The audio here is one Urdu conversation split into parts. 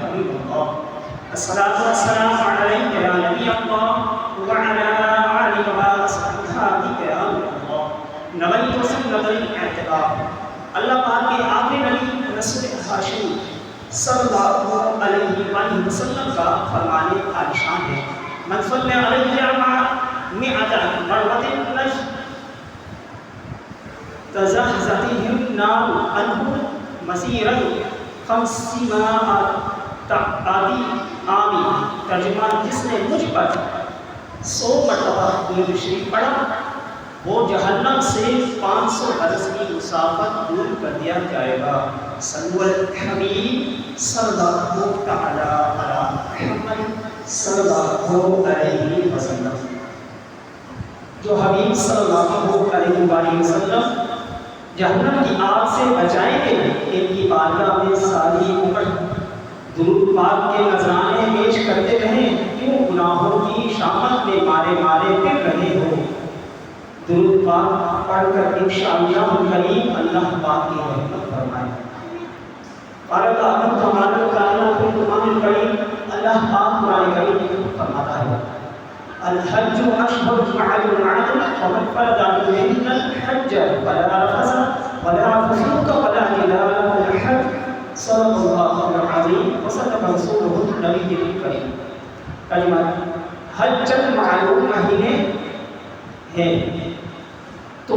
حبیب اللہ الصلاۃ والسلام علیک یا نبی اللہ وعلی آلک واصحابک یا اللہ نویت سنت الاعتکاف۔ اللہ پاک کے آخری نبی رسول ہاشمی صلی اللہ علیہ وآلہ وسلم کا فرمان عالیشان ہے، من صلی علیہ مئۃ مرۃ تزحزحہ النار عنہ مسیرۃ 50 عام۔ ترجمہ، جس نے مجھ پر 100 مرتبہ درود شریف پڑھا وہ جہنم سے 500 برس کی مسافت دور کر دیا جائے گا۔ صلو علی الحبیب صلی اللہ تعالی علی محمد صلی اللہ علیہ وسلم۔ جو حبیب صلی اللہ علیہ وآلہ وسلم جہنم کی آگ سے بچائیں گے، ان کی بارگاہ میں ساری عمر درود پاک کے نذرانے پیش کرتے رہیں، کیوں گناہوں کی شامت میں مارے مارے پھر رہے ہو۔ درود پاک پڑھ کر انشاءاللہ کریم اللہ پاک کی رحمت فرمائے۔ بارک اللہ تبارک و تعالیٰ فی القرآن الکریم، اللہ پاک قرآن کریم میں فرماتا ہے الحج اشہر معلومات ومن فرض فیہن الحج فلا رفث ولا فسوق ولا جدال في الحج صدق اللہ العظیم وصدق رسولہ النبی الکریم۔ کلمہ حج چند معلوم مہینے ہیں، تو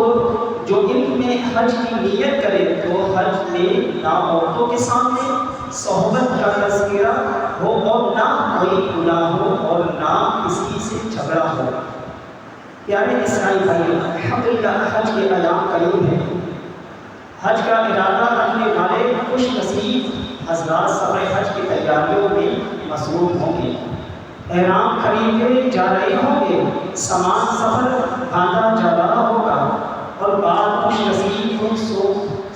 جو ان میں حج کی نیت کرے تو حج میں نہ عورتوں کے سامنے صحبت کا تذکرہ ہو اور نہ کوئی گناہ ہو اور نہ کسی سے جھگڑا ہو۔ پیارے اسلامی بھائیو، الحمدللہ حج کے ایام قریب ہیں۔ حج کا ارادہ رکھنے والے خوش نصیب حضرات سفر حج کی تیاریوں میں مصروف ہوں گے، احرام خریدے جا رہے ہوں گے، سامان سفر باندھا جا رہا ہوگا اور بعض خوش نصیب خود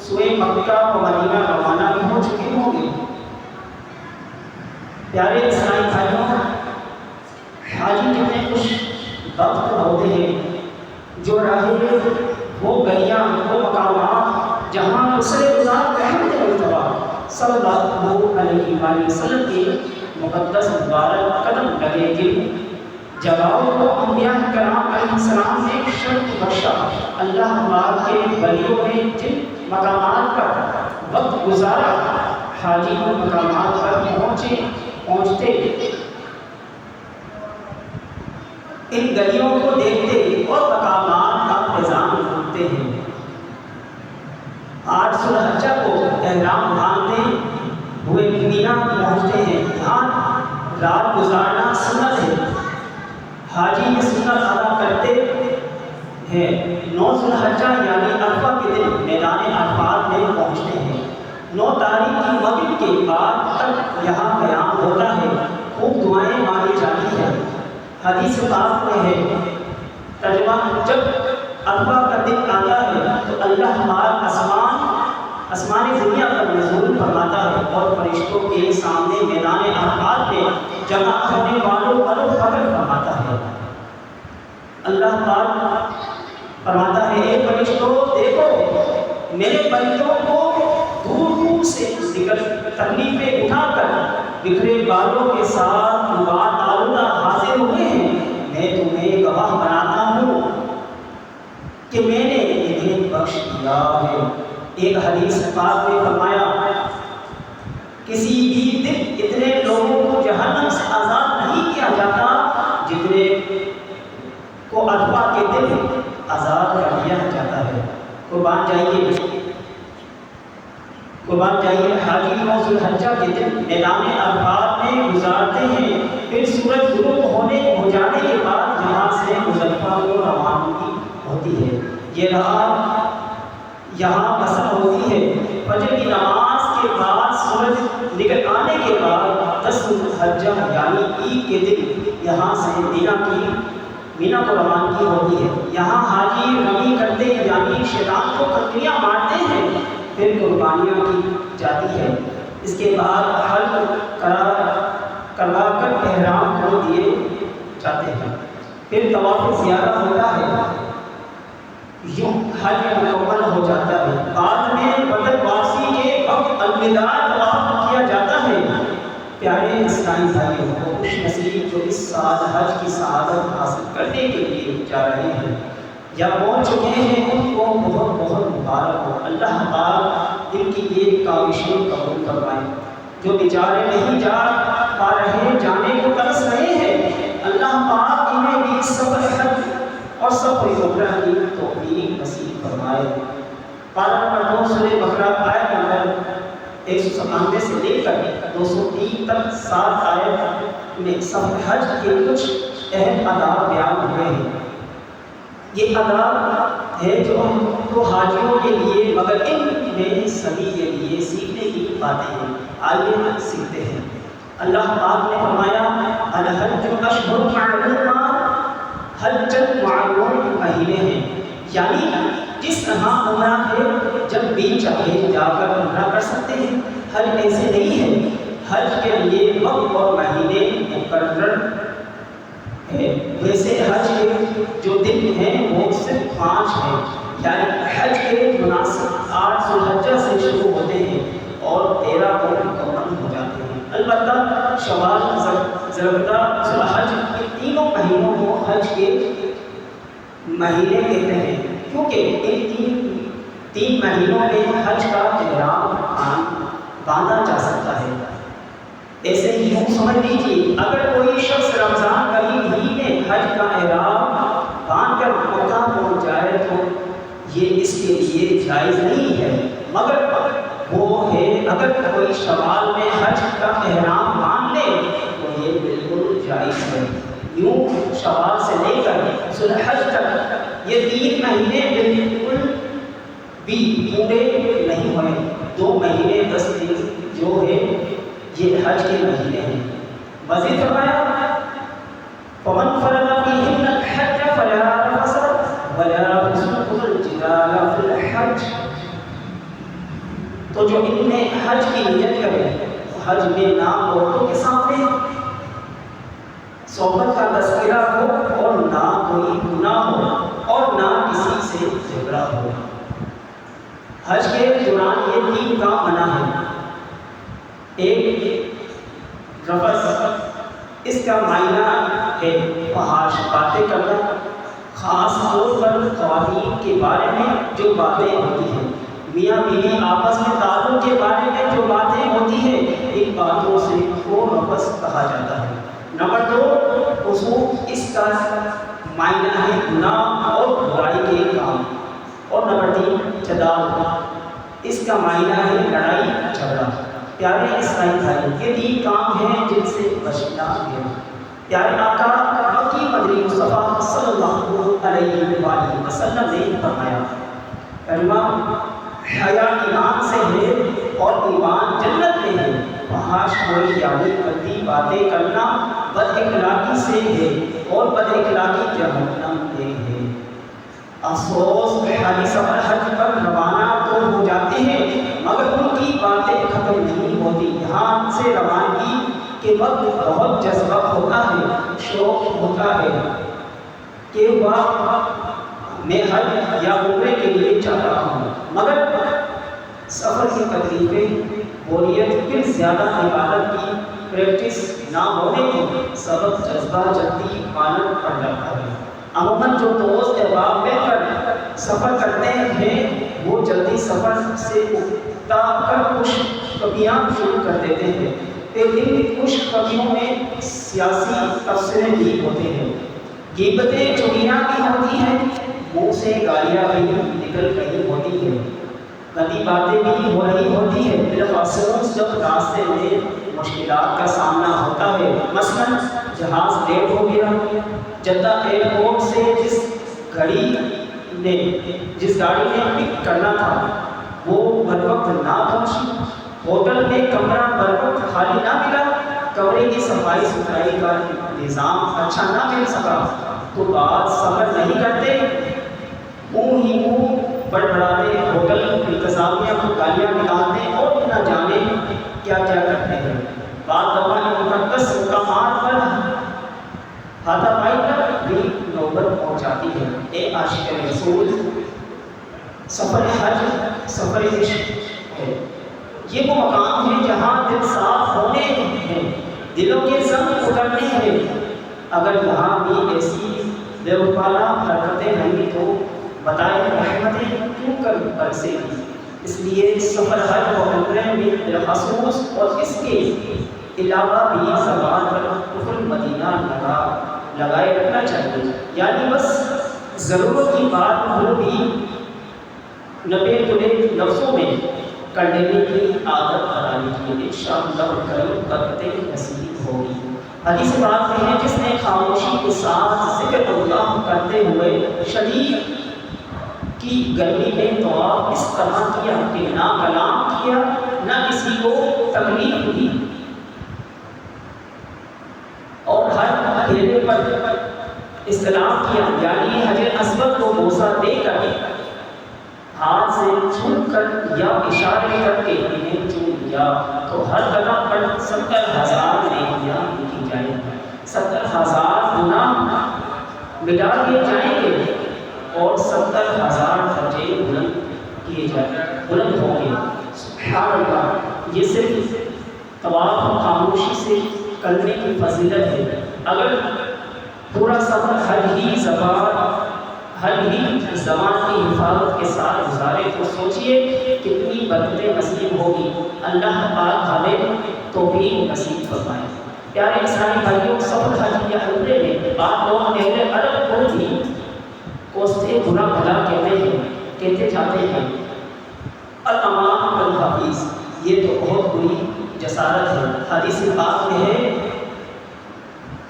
سوئے مکہ و مدینہ روانہ بھی ہو چکے ہوں گے۔ پیارے اسلامی بھائیوں، حاجی کتنے خوش وقت ہوتے ہیں جو رہے وہ گلیاں، وہ مقامات جہاں اسرے گزار محمد مصطفیٰ صلی اللہ علیہ وآلہ وسلم کے مقدس مبارک قدم لگے، جن جگہوں کو انبیاء کرام علیہ السلام نے شرف بخشا۔ اللہ پاک کے ولیوں نے جن مقامات پر وقت گزارا، حاجی ان مقامات پر پہنچتے ان گلیوں کو دیکھتے اور مقامات کا فیضان ڈھونڈتے ہیں۔ 8 ذو الحجہ کو احرام باندھتے ہوئے مینا پہنچتے ہیں، یہاں رات گزارنا سنت ہے۔ حاجی یہ سنت ادا کرتے ہیں 9 ذو الحجہ یعنی عرفہ کے دن میدان عرفات میں پہنچتے ہیں۔ 9 تاریخ کی مغرب کے بعد تک یہاں قیام ہوتا ہے، خوب دعائیں مانگی جاتی ہیں۔ حدیث پاک میں ہے، ترجمہ، جب عرفہ کا دن آتا ہے تو اللہ پاک آسمان دنیا پر نزول فرماتا ہے اور فرشتوں کے سامنے میدان عرفات میں جمع کرنے والوں پر فخر فرماتا ہے۔ اللہ پاک فرماتا ہے، اے فرشتوں دیکھو میرے بندوں کو دور دور سے تکلیفیں اٹھا کر بکھرے بالوں کے ساتھ نبات آلودہ حاضر ہوئے ہیں، میں تمہیں گواہ بناتا ہوں کہ میں نے انہیں بخش دیا ہے۔ ایک حدیث پاک میں فرمایا، کسی بھی دن اتنے لوگوں کو جہنم سے آزاد نہیں کیا جاتا جتنے کو عرفہ کے دن آزاد کر دیا جاتا ہے۔ قربان جائیے حاجی 9 ذو الحجہ کے دن میدان عرفات میں گزارتے ہیں، پھر سورج غروب ہو جانے کے بعد یہاں سے مزدلفہ کو روانگی ہوتی ہے۔ یہ رات یہاں بسر ہوتی ہے۔ فجر کی نماز کے بعد سورج نکل آنے کے بعد 10 ذو الحجہ یعنی عید کے دن یہاں سے مینا کو روانگی ہوتی ہے۔ یہاں حاجی رمی کرتے ہیں یعنی شیطان کو ککریاں مارتے ہیں، پھر قربانیاں کی جاتی ہے۔ اس کے بعد حلق کروا کر احرام کو دیے جاتے ہیں، پھر طواف زیارہ ہوتا ہے، یوں حج مکمل ہو جاتا ہے۔ بعد میں بدر واپسی کے وقت الوداع طواف کیا جاتا ہے، اسلامی بھائیوں کو خوش نصیب جو اس سال حج کی سعادت حاصل کرنے کے لیے جا رہے ہیں یا پہنچ چکے ہیں، ان کو بہت بہت مبارک ہو۔ اللہ پاک ان کی یہ کاوشیں قبول فرمائے۔ جو بیچارے نہیں جا پا رہے، جانے کو ترس رہے ہیں، اللہ پاک انہیں بھی سفر حج اور سفر عمرہ کی توفیق نصیب فرمائے۔ پارہ نمبر 2 سورہ بقرہ آیت نمبر 197 سے لے کر 203 تک 7 آیت میں سفر حج کے کچھ اہم آداب بیان ہوئے ہیں۔ یہ آداب ہے جو حاجیوں کے لیے، مگر ان میں سبھی کے لیے سیکھنے کی باتیں ہیں۔ آئیے سیکھتے ہیں۔ اللہ پاک نے فرمایا الحج اشہر معلومات، حج معلوم مہینے ہیں، یعنی جس طرح عمرہ ہے جب بھی چاہے جا کر عمرہ کر سکتے ہیں، حج ایسے نہیں ہے۔ حج کے لیے وقت اور مہینے مقرر ہے۔ ویسے حج کے جو دن ہیں وہ صرف 5 ہیں، یعنی حج کے مناسب 8 ذوالحجہ سے شروع ہوتے ہیں اور 13 کو مکمل ہو جاتے ہیں۔ البتہ شوال، ذوالقعدہ، ذوالحج یہ تینوں مہینوں کو حج کے مہینے کہتے ہیں، کیونکہ ان تین مہینوں میں حج کا احرام باندھا جا سکتا ہے۔ ایسے ہی یوں سمجھ لیجیے، اگر کوئی شخص رمضان کا ہی میں حج کا احرام باندھ کر مکہ پہنچ جائے تو یہ اس کے لیے جائز نہیں ہے، مگر وہ ہے اگر کوئی شوال میں حج کا احرام باندھ لے تو یہ بالکل جائز ہے۔ یوں شوال سے لے کر ذوالحج تک یہ 3 مہینے بالکل بھی پورے نہیں ہوئے۔ 2 مہینے 10 دن جو ہے یہ حج کے مہینے ہیں۔ مزید فرمایا فَمَنْ فَرَضَ فِيهِنَّ الْحَجَّ فَلَا رَفَثَ وَلَا فُسُوقَ وَلَا جِدَالَ فِي الْحَجِّ، تو جو ان میں حج کی نیت کرے، حج میں نہ عورتوں کے سامنے صحبت کا تذکرہ ہو اور نہ کوئی گناہ ہو اور نہ کسی سے جھگڑا ہو۔ حج کے دوران یہ 3 کام منع ہے۔ ایک رفث، اس کا معنی ہے فحش باتیں کرنا، خاص طور پر خواتین کے بارے میں جو باتیں ہوتی ہیں، میاں بیوی آپس میں تعلق کے بارے میں جو باتیں ہوتی ہیں، ان باتوں سے کو رفث کہا جاتا ہے۔ نمبر 2 فسوق، اس کا معنی ہے گناہ اور برائی کے کام، اور نمبر 3 جدال، اس کا معنی ہے لڑائی جھگڑا۔ پیارے اسلامی بھائی، یہ 3 کام ہیں جن سے بچنا ہے۔ پیارے آقا مکی مدنی مصطفیٰ صلی اللہ علیہ وآلہ وسلم نے فرمایا کلمہ حیا ایمان سے ہے اور ایمان جنت میں ہے، فحش کوئی یعنی گندی باتیں کرنا بد اخلاقی سے ہے اور بد اخلاقی جہنم میں ہے۔ افسوس حاجی سفر حج پر روانہ تو ہو جاتے ہیں مگر ان کی باتیں ختم نہیں ہوتی۔ یہاں سے روانگی کے وقت بہت جذبہ ہوتا ہے، شوق ہوتا ہے کہ میں حج یا عمرے کے لیے جا رہا ہوں، مگر سفر کی تکلیفیں، بوریت، پھر زیادہ عبادت کی پریکٹس نہ ہونے کے سبب جذبہ جلدی مانت پڑ جاتا ہے۔ عموماً جو دوست احباب مل کر سفر کرتے ہیں وہ جلدی سفر سے اکتا کر خوش کبیاں شروع کر دیتے ہیں، پھر ان خوش کبیوں میں سیاسی تبصرے بھی ہوتے ہیں، غیبتیں چغلیاں بھی ہوتی ہیں، منہ سے گالیاں بھی نکل رہی ہوتی ہیں، گندی باتیں بھی ہو رہی ہوتی ہیں۔ بالخصوص جب راستے میں مشکلات کا سامنا ہوتا ہے، مثلاً جہاز لیٹ ہو گیا، جدہ ایئرپورٹ سے جس گاڑی نے پک کرنا تھا وہ بر وقت نہ پہنچی، ہوٹل میں کمرہ بر وقت خالی نہ ملا، کمرے کی صفائی ستھرائی کا نظام اچھا نہ مل سکا، تو بعد صبر نہیں کرتے، منہ ہی منہ بڑبڑاتے، ہوٹل انتظامیہ کو گالیاں نکالتے اور نہ جانے کیا کیا کرتے ہیں۔ بعد دفعہ مقدس مقامات پر ہاتھا پائی تک بھی نوبت پہنچ جاتی ہے۔ اے عاشق رسول، سفر حج سفر عشق ہے۔ یہ وہ مقام ہے جہاں دل صاف ہونے ہیں، دلوں کے زنگ اترنے ہیں۔ اگر یہاں بھی ایسی بے وقوفانہ حرکتیں ہیں تو بتائیں رحمتیں کیوں کر برسے گی۔ اس لیے سفر حج و عمرے میں بالخصوص اور اس کے علاوہ بھی زبان پر کفر مدینہ لگائے رکھنا چاہیے، یعنی بس ضرورت کی بات وہ بھی نبے تلے لفظوں میں کر لینے کی عادت بنا لیجیے، انشاءاللہ کریم برکتیں نصیب ہوگی۔ حدیث بات میں ہے جس نے خاموشی کے ساتھ ذکر اللہ کرتے ہوئے شدید کی گرمی میں طواف اس طرح کیا کہ نہ کلام کیا نہ کسی کو تکلیف ہوئی، اور ہر پھیرے پر استلام کیا، یعنی حجر اسود کو بوسہ دے کر ہاتھ سے چھو کر یا اشارے کر کے انہیں چوم لیا، تو ہر قدم پر 70,000 نیکیاں لکھی جائیں، 70,000 گناہ مٹا دیے جائیں گے اور 70,000 درجے بلند ہوں گے۔ سبحان اللہ، یہ صرف طواف خاموشی سے کرنے کی فضیلت ہے۔ اگر پورا سفر ہر ہی زبان کی حفاظت کے ساتھ گزارے تو سوچئے کتنی برکتیں نصیب ہوگی۔ اللہ پاک ہمیں توفیق نصیب فرمائے۔ پیارے اسلامی بھائیوں، سفر حج یا عمرے میں بعض لوگ اہل عرب کو بھی کوستے برا بھلا کہتے جاتے ہیں الامان الحفیظ، یہ تو بہت بری جسارت ہے۔ حدیث پاک میں ہے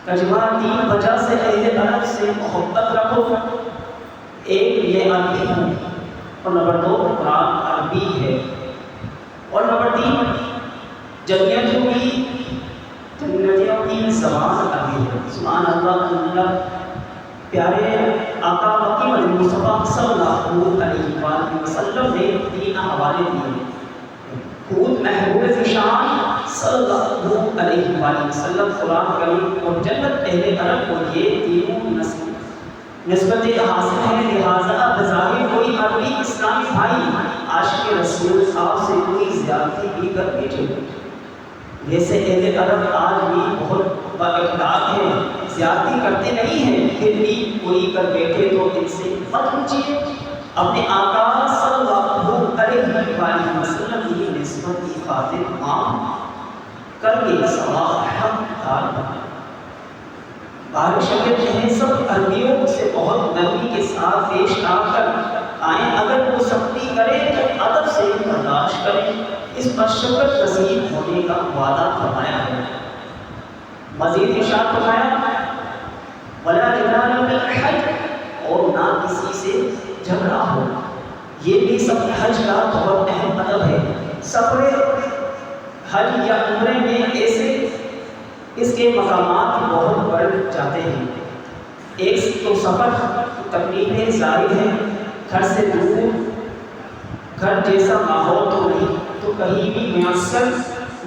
ترجمہ 3 وجہ سے اہل عرب سے محبت رکھو، ایک یہ عربی ہوں، اور نمبر 2 قرآن عربی ہے، اور نمبر 3 جنتیوں کی زبان عربی ہے۔ سبحان اللہ، پیارے آقا مکی مصطفیٰ صلی اللہ علیہ وآلہ وسلم نے 3 حوالے دیے۔ خود محبوب شان صلی اللہ علیہ وآلہ وسلم، قرآن کریم اور جنت اہل عرب کو یہ تینوں نسبتیں حاصل ہیں، لہٰذا بظاہر کوئی عربی اسلامی بھائی عاشق رسول آپ سے کوئی زیادتی بھی کر بیٹھے، جیسے اہل عرب آج بھی بہت با اخلاق ہیں، زیادتی کرتے نہیں ہیں، پھر بھی کوئی کر بیٹھے تو ان سے مت پوچھیے۔ اپنے آقا صلی اللہ علیہ وآلہ وسلم کی نسبت کی خاطر معاف کر کے ثواب حقدار بنائے۔ بار شریعت میں سب عربیوں سے بہت نرمی کے ساتھ پیش آ کر آئیں، اگر وہ سختی کرے تو ادب سے برداشت کریں، اس پر شکر نصیب ہونے کا وعدہ فرمایا ہے۔ مزید ارشاد فرمایا وَلَا جِدَالَ فِي الْحَجِّ، اور نہ کسی سے جھگڑا ہو۔ یہ بھی سب حج کا بہت اہم ادب ہے۔ سفر حج یا عمرے میں ایسے اس کے مقامات بہت بڑھ جاتے ہیں۔ ایک تو سفر تکلیفیں ظاہر ہے، گھر سے دور، گھر جیسا ماحول تو نہیں تو کہیں بھی میسر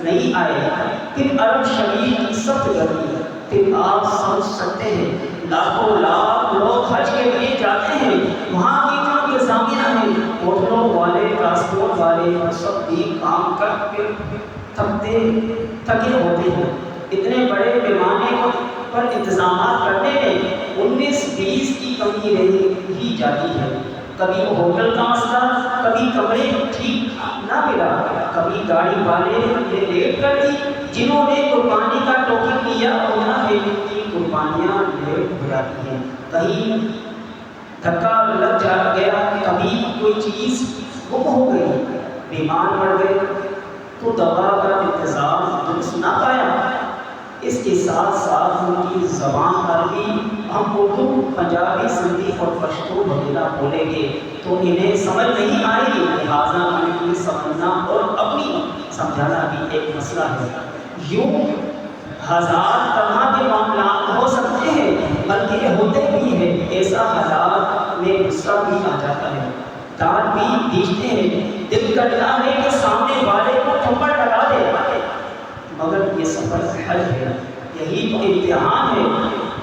نہیں آئے، پھر عرب شریف کی سخت گرمی، پھر آپ سمجھ سکتے ہیں لاکھوں لاکھ لوگ حج کے لیے جاتے ہیں، وہاں کی جو انتظامیہ ہیں، ہوٹلوں والے، ٹرانسپورٹ والے، سب بھی کام کر کے تھکے ہوتے ہیں۔ اتنے بڑے پیمانے پر انتظامات کرنے میں 19-20 کی کمی رہ ہی جاتی ہے۔ کبھی ہوٹل کا مسئلہ، کبھی کمرے ٹھیک نہ ملا، کبھی گاڑی والے نے لیٹ کر دی، جنہوں نے قربانی کا ٹوکن لیا انہیں کی قربانیاں لیٹ ہو جاتی ہیں، کہیں دھکا لگ گیا، کبھی کوئی چیز گم ہو گئی، بیمار پڑ گئے تو دوا کا انتظام درست نہ پایا۔ اس کے ساتھ ساتھ ان کی زبان عربی، ہم اردو، پنجابی، سندھی اور پشتو وغیرہ بولیں گے تو انہیں سمجھ نہیں آئے گی، لہٰذا ان کی سمجھنا اور اپنی سمجھانا بھی ایک مسئلہ ہے۔ یوں ہزار طرح کے معاملات ہو سکتے ہیں، بلکہ ہوتے بھی ہیں۔ ایسا حالات میں غصہ بھی آ جاتا ہے، دانت بھی بھیجتے ہیں، دل کرتا ہے کہ سامنے والے کو تھپڑ لگا دے، مگر یہ سفر حج ہے، یہی تو امتحان ہے۔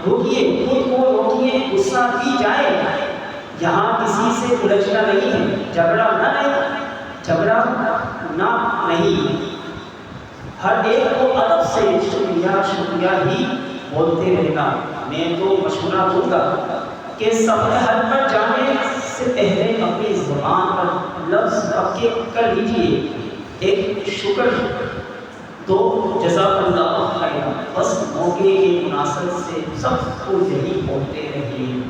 روکیے، خود کو روکیے، غصہ بھی جائے، یہاں کسی سے الجھنا نہیں ہے، جھگڑا نہیں، ہر ایک کو ادب سے شکریہ شکریہ ہی بولتے رہنا۔ میں تو مشورہ دوں گا کہ سفر حج پر جانے سے پہلے اپنی زبان پر لفظ پکے کر لیجیے، ایک شکر، دو جزاک اللہ خیر، بس موقع کی مناسبت سے سب کو یہی بولتے رہیے۔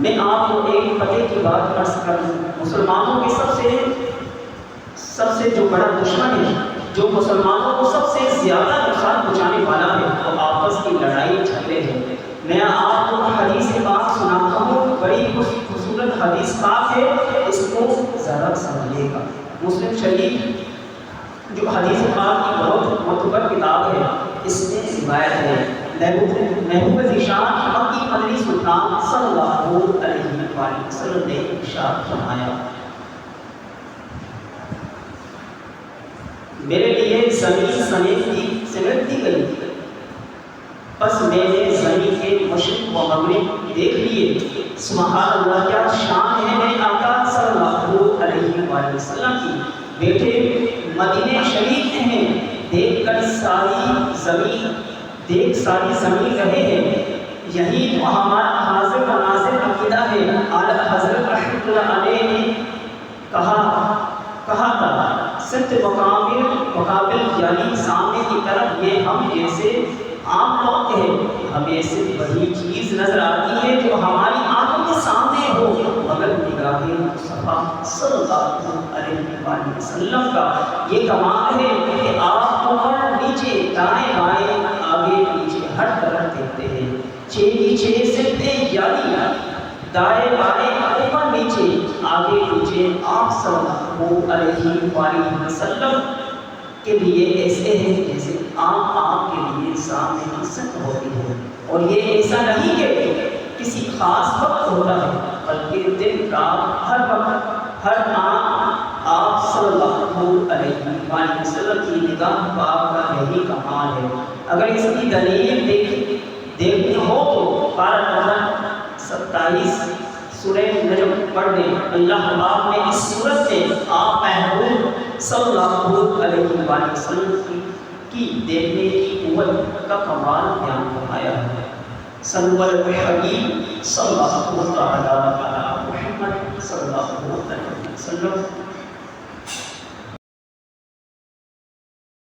میں آپ کو ایک پتے کی بات عرض کروں، مسلمانوں کے سب سے جو بڑا دشمن ہے، جو مسلمانوں کو سب سے زیادہ نقصان پہنچانے والا ہے، وہ آپس کی لڑائی جھگڑے ہیں۔ میں آپ کو حدیث پاک سناتا ہوں، بڑی خوبصورت حدیث پاک ہے، اس کو ذرا سمجھیے گا۔ مسلم شریف جو حدیث پاک کی بہت معتبر کتاب ہے، اس میں روایت ہے محبوب ذیشان مکی مدنی سلطان صلی اللہ علیہ وسلم نے ارشاد فرمایا، میرے لیے زمین سمیٹ دی گئی، بس میں نے زمین کے مشرق و مغرب دیکھ لیے۔ سبحان اللہ، کیا شان ہے میرے آقا صلی اللہ علیہ وسلم کی۔ بیٹے مدینہ شریف ہیں، دیکھ ساری زمین رہے ہیں، یہی تو ہمارا حاضر و ناظر عقیدہ ہے۔ اعلیٰ حضرت رحمۃ اللہ علیہ نے کہا تھا، صرف مقابل یعنی سامنے کی طرف یہ ہم جیسے عام لوگ ہیں، ہمیں صرف وہی چیز نظر آتی ہے جو ہماری آنکھوں کے سامنے ہو، مگر نگاہ مصطفیٰ صلی اللہ علیہ وسلم کا یہ کمال ہے کہ آپ اوپر نیچے دائیں بائیں آگے پیچھے ہر طرف دیکھتے ہیں، پیچھے صرف یعنی دائیں بائیں اوپر نیچے آگے پیچھے آپ صلی اللہ علیہ وسلم کے لیے ایسے ہیں جیسے آپ کے لیے سامنے حسن ہوتی ہے، اور یہ ایسا نہیں کہ کسی خاص وقت ہوتا ہے، بلکہ دن کا ہر وقت ہر آپ صلی اللہ علیہ وسلم کی نگاہ پاک کا یہی کمال ہے۔ اگر اس کی دلیل دیکھنی ہو تو پارہ نمبر 27 سورہ نجم پڑھ لیں۔ اللہ پاک نے اس سورت میں آپ محبوب صلی اللہ علیہ وسلم کی دیکھنے کی قوت کا کمال بیان فرمایا ہے۔ صلی اللہ علیہ وسلم۔